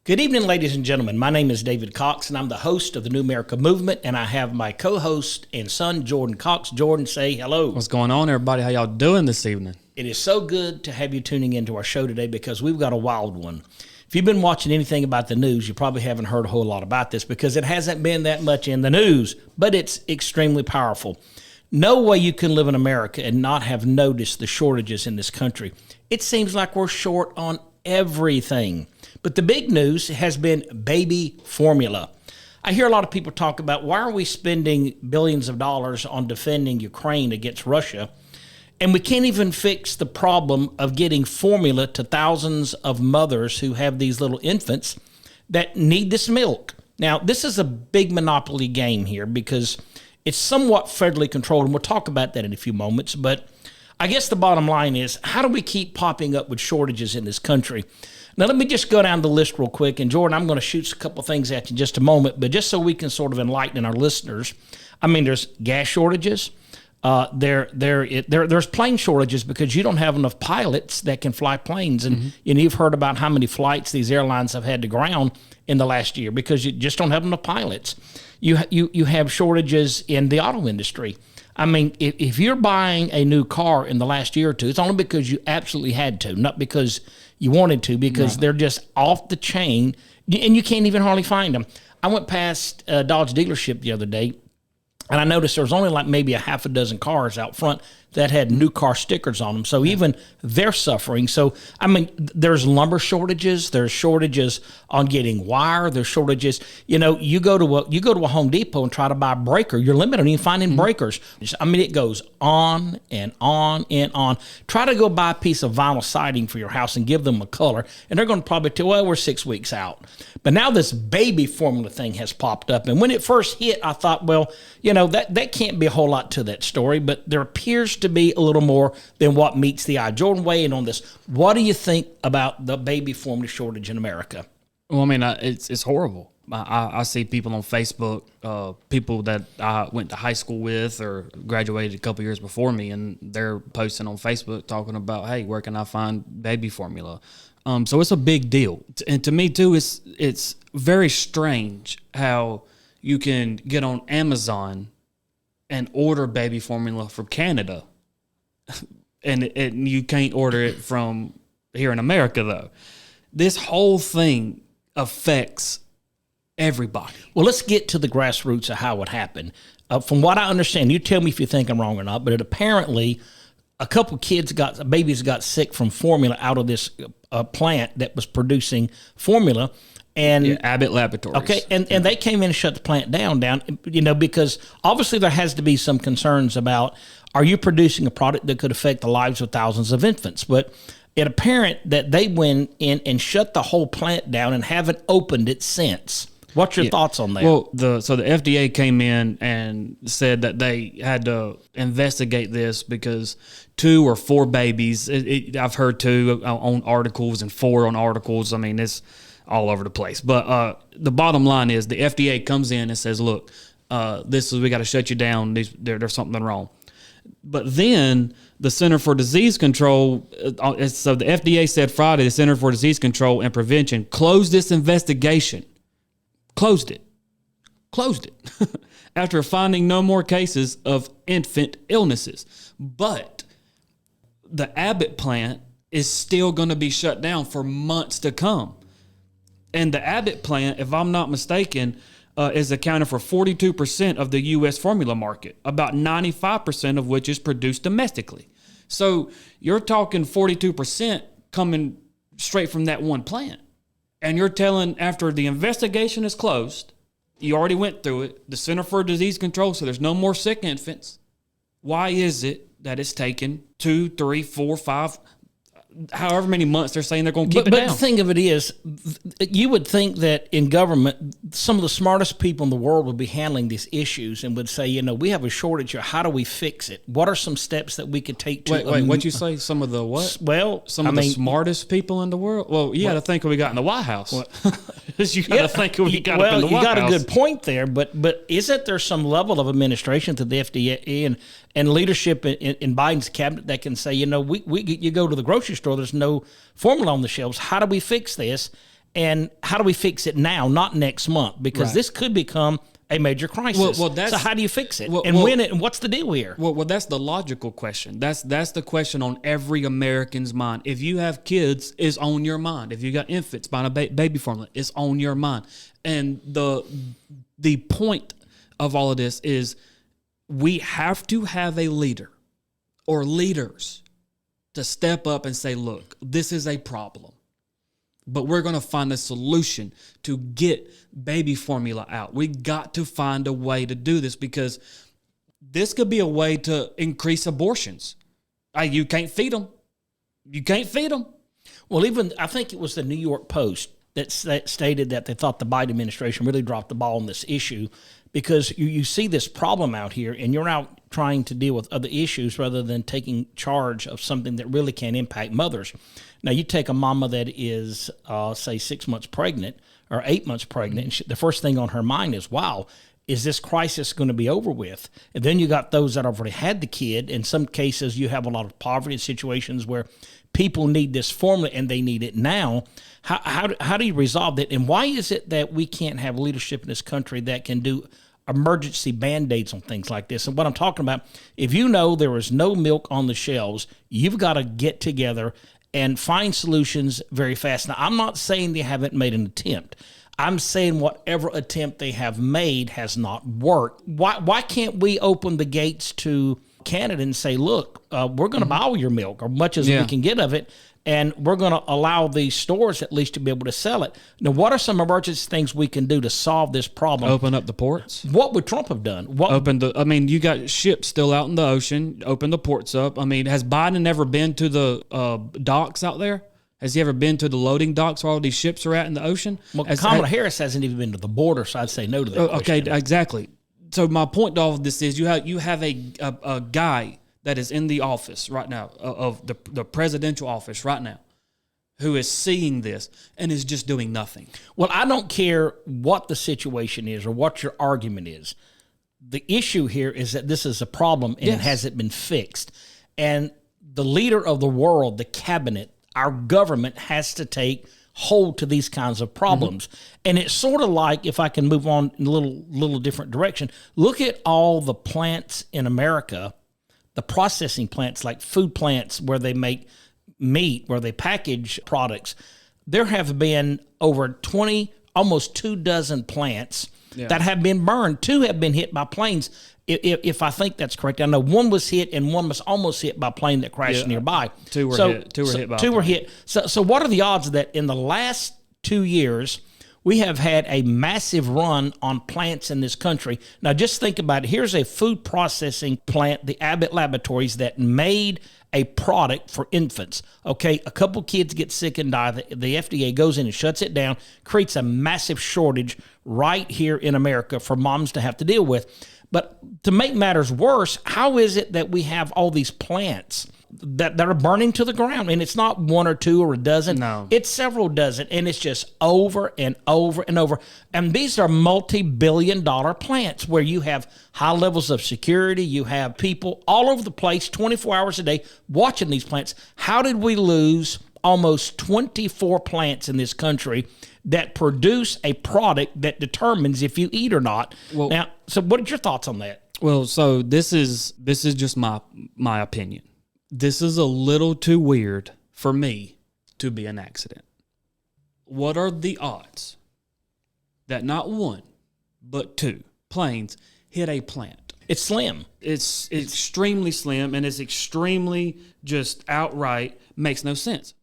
Good evening, ladies and gentlemen. My name is David Cox, and I'm the host of the New America Movement, and I have my co-host and son, Jordan Cox. Jordan, say hello. What's going on, everybody? How y'all doing this evening? It is so good to have you tuning into our show today because we've got a wild one. If you've been watching anything about the news, you probably haven't heard a whole lot about this because it hasn't been that much in the news, but it's extremely powerful. No way you can live in America and not have noticed the shortages in this country. It seems like we're short on everything. But the big news has been baby formula. I hear a lot of people talk about why are we spending billions of dollars on defending Ukraine against Russia, and we can't even fix the problem of getting formula to thousands of mothers who have these little infants that need this milk. Now, this is a big monopoly game here because it's somewhat federally controlled, and we'll talk about that in a few moments. But I guess the bottom line is, how do we keep popping up with shortages in this country? Now, let me just go down the list real quick. And, Jordan, I'm going to shoot a couple things at you in just a moment, but just so we can sort of enlighten our listeners. I mean, there's gas shortages. There's plane shortages because you don't have enough pilots that can fly planes. And, you've heard about how many flights these airlines have had to ground in the last year because you just don't have enough pilots. You have shortages in the auto industry. I mean, if you're buying a new car in the last year or two, it's only because you absolutely had to, not because you wanted to, because they're just off the chain, and you can't even hardly find them. I went past a Dodge dealership the other day, and I noticed there was only like maybe a half a dozen cars out front that had new car stickers on them. So even they're suffering. So, I mean, there's lumber shortages. There's shortages on getting wire. There's shortages. You know, you go to a Home Depot and try to buy a breaker. You're limited on even finding breakers. I mean, it goes on and on and on. Try to go buy a piece of vinyl siding for your house and give them a color, and they're going to probably tell, well, we're 6 weeks out. But now this baby formula thing has popped up. And when it first hit, I thought, well, you know, that can't be a whole lot to that story, but there appears to be a little more than what meets the eye. Jordan, weigh in on this. What do you think about the baby formula shortage in America? Well, I mean, it's horrible. I see people on Facebook, people that I went to high school with or graduated a couple years before me, and they're posting on Facebook talking about, hey, where can I find baby formula? So it's a big deal. And to me, too, it's very strange how you can get on Amazon and order baby formula from Canada, and you can't order it from here in America, though. This whole thing affects everybody. Well, let's get to the grassroots of how it happened. From what I understand, you tell me if you think I'm wrong or not, but apparently a couple babies got sick from formula out of this plant that was producing formula. And Abbott Laboratories. Okay, and they came in and shut the plant down, you know, because obviously there has to be some concerns about, are you producing a product that could affect the lives of thousands of infants? But it apparent that they went in and shut the whole plant down and haven't opened it since. What's your thoughts on that? Well, so the FDA came in and said that they had to investigate this because 2 or 4 babies, I've heard 2 on articles and 4 on articles. I mean, it's all over the place. But the bottom line is the FDA comes in and says, look, we got to shut you down. There's something wrong. But then the Center for Disease Control, so the FDA said Friday, the Center for Disease Control and Prevention closed this investigation. Closed it after finding no more cases of infant illnesses. But the Abbott plant is still going to be shut down for months to come. And the Abbott plant, if I'm not mistaken, is accounted for 42% of the U.S. formula market, about 95% of which is produced domestically. So you're talking 42% coming straight from that one plant. And you're telling, after the investigation is closed, you already went through it, the Center for Disease Control, so there's no more sick infants. Why is it that it's taken 2, 3, 4, 5, however many months they're saying they're going to keep it down? But the thing of it is, you would think that in government, some of the smartest people in the world would be handling these issues and would say, you know, we have a shortage here. How do we fix it? What are some steps that we could take to... Wait, what'd you say? Some of the what? Well, the smartest people in the world? Well, you got to think what we got in the White House. You got to think what we got up in the White House. Well, you got a good point there, but isn't there some level of administration to the FDA and leadership in Biden's cabinet that can say, you know, you go to the grocery store, there's no formula on the shelves. How do we fix this? And how do we fix it now, not next month? Because this could become a major crisis. So how do you fix it? And what's the deal here? Well, that's the logical question. That's the question on every American's mind. If you have kids, it's on your mind. If you got infants buying a baby formula, it's on your mind. And the point of all of this is we have to have a leader or leaders to step up and say, look, this is a problem, but we're going to find a solution to get baby formula out. We got to find a way to do this, because this could be a way to increase abortions. You can't feed them. You can't feed them. Well, even I think it was the New York Post that stated that they thought the Biden administration really dropped the ball on this issue, because you see this problem out here and you're out trying to deal with other issues rather than taking charge of something that really can impact mothers. Now, you take a mama that is, say, 6 months pregnant or 8 months pregnant, and the first thing on her mind is, wow, is this crisis going to be over with? And then you got those that have already had the kid. In some cases, you have a lot of poverty situations where people need this formula and they need it now. How do you resolve that? And why is it that we can't have leadership in this country that can do emergency Band-Aids on things like this? And what I'm talking about, if you know there is no milk on the shelves, you've got to get together and find solutions very fast. Now, I'm not saying they haven't made an attempt. I'm saying whatever attempt they have made has not worked. Why can't we open the gates to Canada and say, look, we're going to buy all your milk, or much as we can get of it, and we're going to allow these stores at least to be able to sell it. Now, what are some emergency things we can do to solve this problem? Open up the ports. What would Trump have done? You got ships still out in the ocean. Open the ports up. I mean, has Biden ever been to the docks out there? Has he ever been to the loading docks where all these ships are at in the ocean? Well, Kamala Harris hasn't even been to the border, so I'd say no to that question. Okay, exactly. So my point to all of this is you have a guy that is in the office right now, of the presidential office right now, who is seeing this and is just doing nothing. Well, I don't care what the situation is or what your argument is. The issue here is that this is a problem and it hasn't been fixed. And the leader of the world, the cabinet, our government has to take hold to these kinds of problems. And it's sort of like, if I can move on in a little different direction, look at all the plants in America, the processing plants, like food plants where they make meat, where they package products. There have been over 20, almost 24 plants that have been burned. 2 have been hit by planes, if I think that's correct. I know 1 was hit and 1 was almost hit by a plane that crashed nearby. 2 were hit. 2 were hit by 2 were hit. So what are the odds that in the last 2 years we have had a massive run on plants in this country? Now, just think about it. Here's a food processing plant, the Abbott Laboratories, that made a product for infants. Okay, a couple kids get sick and die. The FDA goes in and shuts it down, creates a massive shortage right here in America for moms to have to deal with. But to make matters worse, how is it that we have all these plants that are burning to the ground? And it's not 1 or 2 or a dozen. No. It's several dozen, and it's just over and over and over. And these are multi-billion-dollar plants where you have high levels of security. You have people all over the place 24 hours a day watching these plants. How did we lose almost 24 plants in this country that produce a product that determines if you eat or not? Well, now, so what are your thoughts on that? Well, so this is just my opinion. This is a little too weird for me to be an accident. What are the odds that not 1, but 2 planes hit a plant? It's slim. It's extremely slim, and it's extremely just outright makes no sense.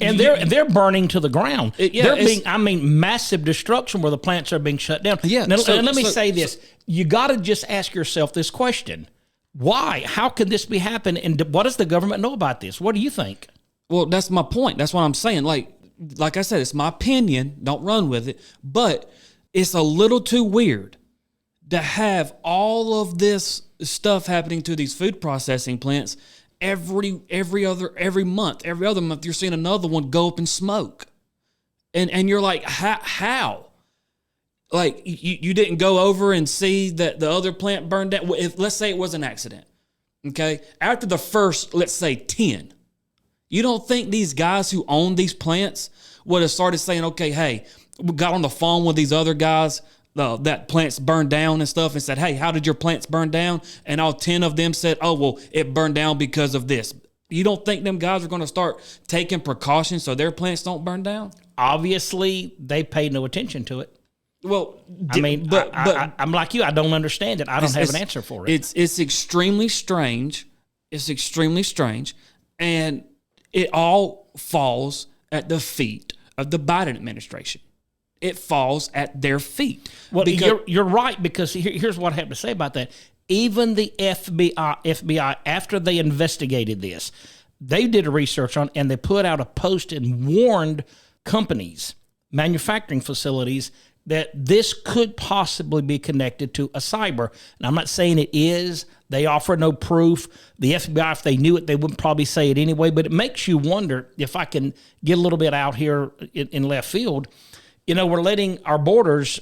And they're burning to the ground. Massive destruction where the plants are being shut down. Yeah. Now, let me say this. You got to just ask yourself this question. Why? How could this be happening? And what does the government know about this? What do you think? Well, that's my point. That's what I'm saying. Like I said, it's my opinion. Don't run with it. But it's a little too weird to have all of this stuff happening to these food processing plants every month. Every other month, you're seeing another one go up in smoke. And you're like, how? Like, you didn't go over and see that the other plant burned down? Let's say it was an accident, okay? After the first, let's say, 10, you don't think these guys who own these plants would have started saying, okay, hey, we got on the phone with these other guys that plants burned down and stuff and said, hey, how did your plants burn down? And all 10 of them said, oh, well, it burned down because of this. You don't think them guys are going to start taking precautions so their plants don't burn down? Obviously, they paid no attention to it. Well, I mean, but I'm like you. I don't understand it. I don't have an answer for it. It's extremely strange. It's extremely strange. And it all falls at the feet of the Biden administration. It falls at their feet. Well, you're right, because here's what I have to say about that. Even the FBI, after they investigated this, they did a research on, and they put out a post and warned companies, manufacturing facilities, that this could possibly be connected to a cyber. And I'm not saying it is. They offer no proof. The FBI, if they knew it, they wouldn't probably say it anyway. But it makes you wonder, if I can get a little bit out here in left field, we're letting our borders,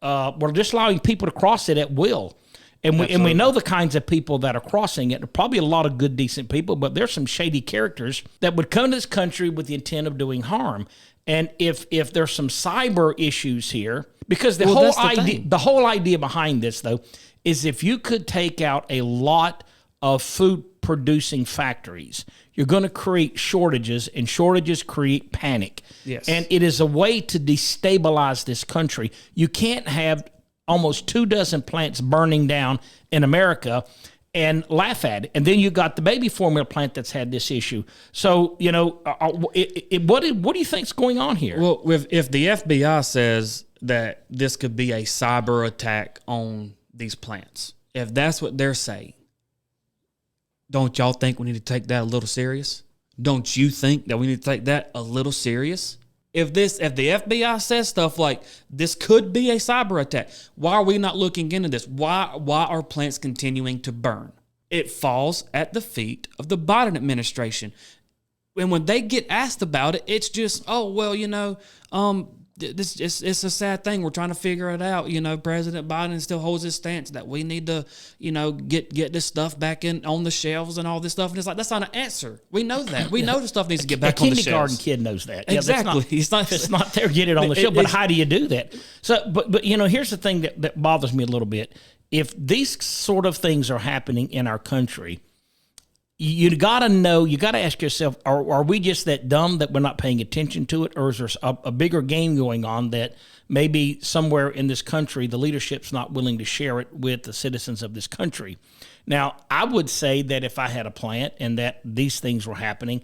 we're just allowing people to cross it at will. And we know the kinds of people that are crossing it. Probably a lot of good, decent people, but there's some shady characters that would come to this country with the intent of doing harm. And if there's some cyber issues here, because the whole idea behind this, though, is if you could take out a lot of food producing factories, you're going to create shortages, and shortages create panic. Yes. And it is a way to destabilize this country. You can't have almost 24 plants burning down in America and laugh at it. And then you got the baby formula plant that's had this issue. So, what do you think's going on here? Well, if the FBI says that this could be a cyber attack on these plants, if that's what they're saying, don't y'all think we need to take that a little serious? Don't you think that we need to take that a little serious? If the FBI says stuff like this could be a cyber attack, why are we not looking into this? Why are plants continuing to burn? It falls at the feet of the Biden administration. And when they get asked about it, it's just, oh, well, it's a sad thing. We're trying to figure it out. President Biden still holds his stance that we need to, get this stuff back on the shelves and all this stuff. And it's like, that's not an answer. We know that. We know the stuff needs to get back on the shelves. A kindergarten kid knows that. Exactly. Yeah, it's not there, get it on the shelf. But how do you do that? So, but here's the thing that bothers me a little bit. If these sort of things are happening in our country, you got to ask yourself, are we just that dumb that we're not paying attention to it? Or is there a bigger game going on that maybe somewhere in this country, the leadership's not willing to share it with the citizens of this country? Now, I would say that if I had a plant and that these things were happening,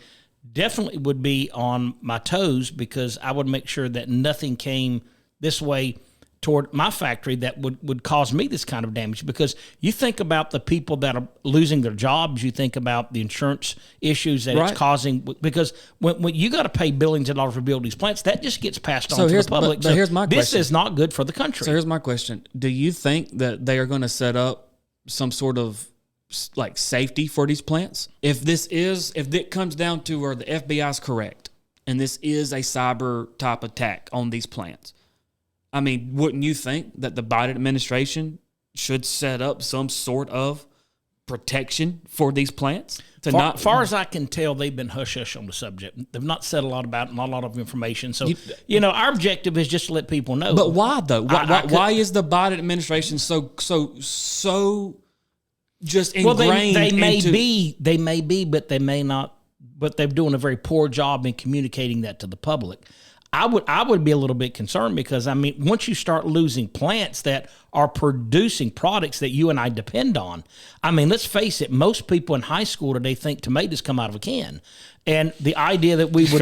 definitely would be on my toes, because I would make sure that nothing came this way toward my factory that would cause me this kind of damage. Because you think about the people that are losing their jobs, you think about the insurance issues that it's causing, because when you got to pay billions of dollars for building these plants, that just gets passed on to the public. But here's my question. This is not good for the country. So here's my question. Do you think that they are going to set up some sort of like safety for these plants? If it comes down to where the FBI is correct and this is a cyber type attack on these plants, I mean, wouldn't you think that the Biden administration should set up some sort of protection for these plants? Far as I can tell, they've been hush-hush on the subject. They've not said a lot about it, not a lot of information. So, our objective is just to let people know. But why, though? Why is the Biden administration so just ingrained they may be, but they may not. But they're doing a very poor job in communicating that to the public. I would be a little bit concerned, because, I mean, once you start losing plants that are producing products that you and I depend on, I mean, let's face it, most people in high school today think tomatoes come out of a can. And the idea that we would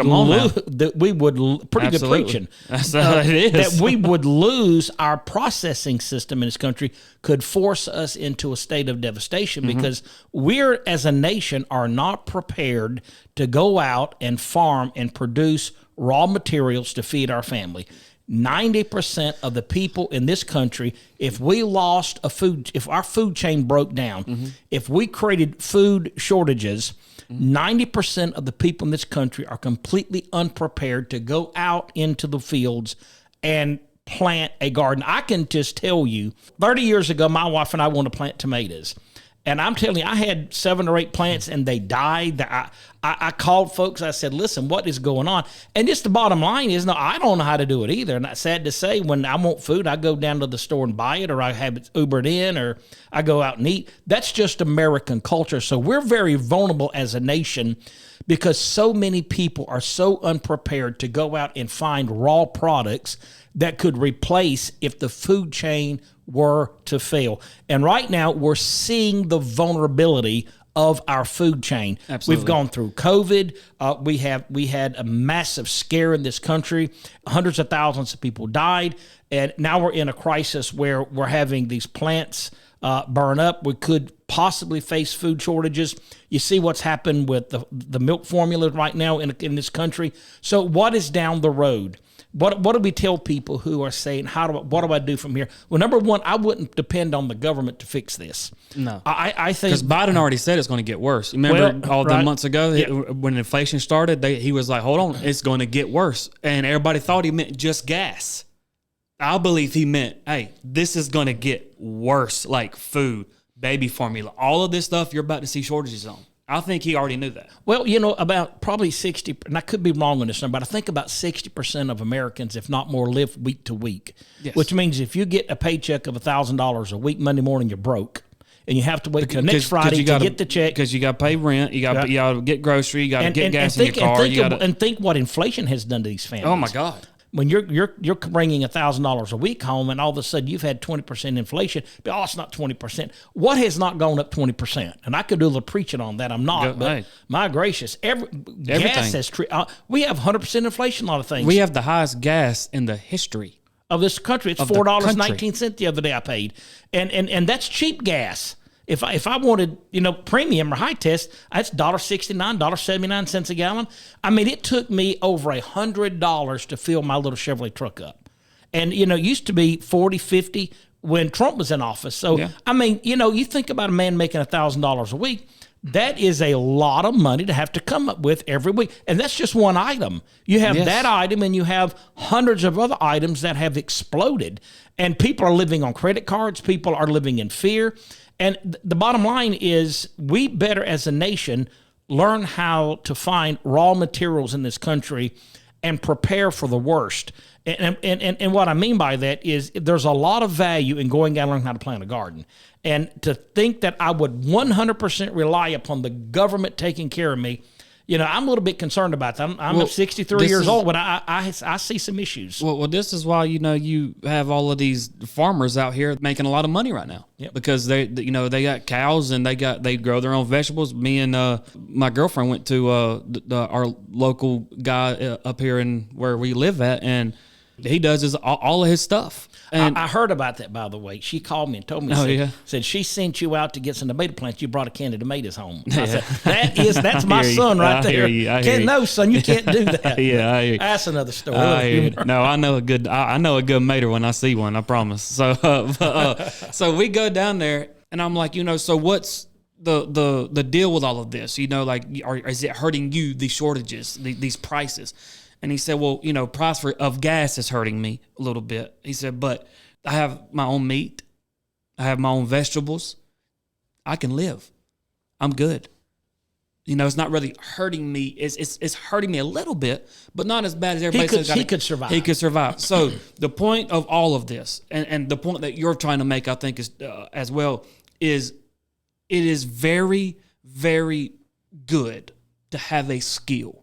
pretty good preaching. That's how it is. That we would lose our processing system in this country could force us into a state of devastation, because we're, as a nation, are not prepared to go out and farm and produce raw materials to feed our family. 90% of the people in this country, if our food chain broke down, if we created food shortages, 90% of the people in this country are completely unprepared to go out into the fields and plant a garden. I can just tell you, 30 years ago, my wife and I wanted to plant tomatoes. And I'm telling you, I had 7 or 8 plants and they died. I called folks. I said, listen, what is going on? And just the bottom line is, no, I don't know how to do it either. And that's sad to say, when I want food, I go down to the store and buy it, or I have it Ubered in, or I go out and eat. That's just American culture. So we're very vulnerable as a nation because so many people are so unprepared to go out and find raw products that could replace if the food chain were to fail. And right now we're seeing the vulnerability of our food chain. Absolutely. We've gone through COVID. We had a massive scare in this country. Hundreds of thousands of people died. And now we're in a crisis where we're having these plants burn up. We could possibly face food shortages. You see what's happened with the milk formula right now in this country. So what is down the road? What do we tell people who are saying, what do I do from here? Well, number one, I wouldn't depend on the government to fix this. No. I think... Because Biden already said it's going to get worse. Remember all the months ago when inflation started, he was like, hold on, it's going to get worse. And everybody thought he meant just gas. I believe he meant, hey, this is going to get worse, like food, baby formula, all of this stuff you're about to see shortages on. I think he already knew that. Well, about probably 60, and I could be wrong on this number, but I think about 60% of Americans, if not more, live week to week, yes. Which means if you get a paycheck of $1,000 a week, Monday morning, you're broke. And you have to wait till next Friday to get the check. Because you got to pay rent, you got to get grocery, you got to get gas in your car. And think what inflation has done to these families. Oh, my God. When you're bringing $1,000 a week home, and all of a sudden you've had 20% inflation, but it's not 20%. What has not gone up 20%? And I could do a little preaching on that. I'm not, but my gracious, gas has. We have 100% inflation. A lot of things. We have the highest gas in the history of this country. It's $4.19 the other day I paid, and that's cheap gas. If I wanted, premium or high test, that's $1.69, $1.79 a gallon. I mean, it took me over $100 to fill my little Chevrolet truck up. And, it used to be 40, 50 when Trump was in office. So, yeah. I mean, you think about a man making $1,000 a week, that is a lot of money to have to come up with every week. And that's just one item. You have that item, and you have hundreds of other items that have exploded. And people are living on credit cards. People are living in fear. And the bottom line is, we better as a nation learn how to find raw materials in this country and prepare for the worst. And what I mean by that is, there's a lot of value in going out and learning how to plant a garden. And to think that I would 100% rely upon the government taking care of me, I'm a little bit concerned about that. I'm 63 years old, but I see some issues. Well, this is why you have all of these farmers out here making a lot of money right now. Yep. Because they got cows and they grow their own vegetables. Me and my girlfriend went to our local guy up here in where we live at, and he does all of his stuff. And I heard about that, by the way. She called me and told me, said she sent you out to get some tomato plants. You brought a can of tomatoes home. I said, that's my son right there. No, son, you can't do that. Yeah, I hear you. That's another story. No, I know a good tomato when I see one, I promise. So so we go down there, and I'm like, so what's the deal with all of this? Is it hurting you, these shortages, these prices? And he said, well, price of gas is hurting me a little bit. He said, but I have my own meat. I have my own vegetables. I can live. I'm good. It's not really hurting me. It's hurting me a little bit, but not as bad as everybody says. He could survive. He could survive. So the point of all of this, and the point that you're trying to make, I think, is as well, is it is very, very good to have a skill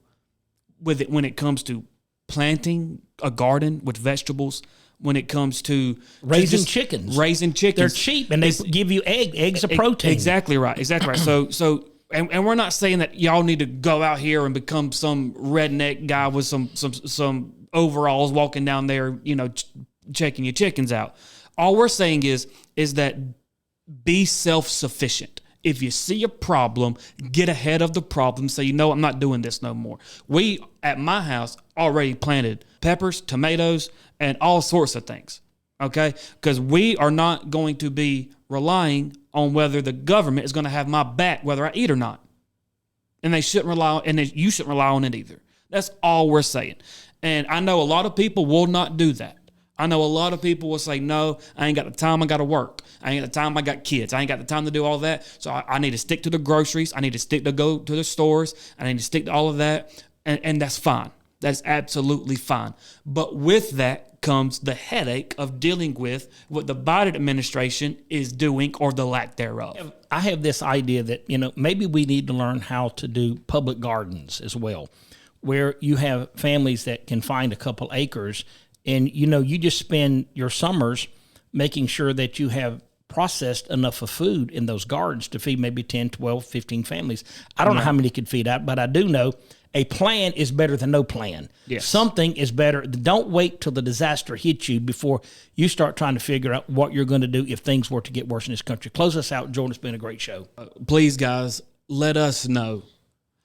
with it when it comes to planting a garden with vegetables, when it comes to raising chickens. They're cheap, and they give you eggs of protein. Exactly right. So and we're not saying that y'all need to go out here and become some redneck guy with some overalls walking down there, checking your chickens out. All we're saying is that be self-sufficient. If you see a problem, get ahead of the problem. Say, I'm not doing this no more. We, at my house, already planted peppers, tomatoes, and all sorts of things, okay? Because we are not going to be relying on whether the government is going to have my back, whether I eat or not. And they shouldn't rely, and you shouldn't rely on it either. That's all we're saying. And I know a lot of people will not do that. I know a lot of people will say, no, I ain't got the time. I got to work. I ain't got the time. I got kids. I ain't got the time to do all that. So I need to stick to the groceries. I need to stick to go to the stores. I need to stick to all of that. And that's fine. That's absolutely fine. But with that comes the headache of dealing with what the Biden administration is doing or the lack thereof. I have this idea that, maybe we need to learn how to do public gardens as well, where you have families that can find a couple acres and, you just spend your summers making sure that you have processed enough of food in those gardens to feed maybe 10, 12, 15 families. I don't know how many could feed out, but I do know a plan is better than no plan. Yes. Something is better. Don't wait till the disaster hits you before you start trying to figure out what you're going to do if things were to get worse in this country. Close us out, Jordan. It's been a great show. Please, guys, let us know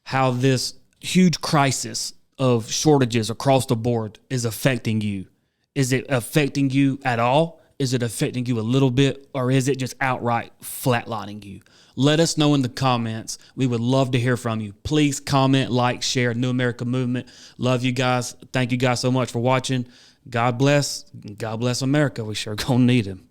how this huge crisis of shortages across the board is affecting you. Is it affecting you at all? Is it affecting you a little bit? Or is it just outright flatlining you? Let us know in the comments. We would love to hear from you. Please comment, like, share. New America Movement. Love you guys. Thank you guys so much for watching. God bless. God bless America. We sure gonna need him.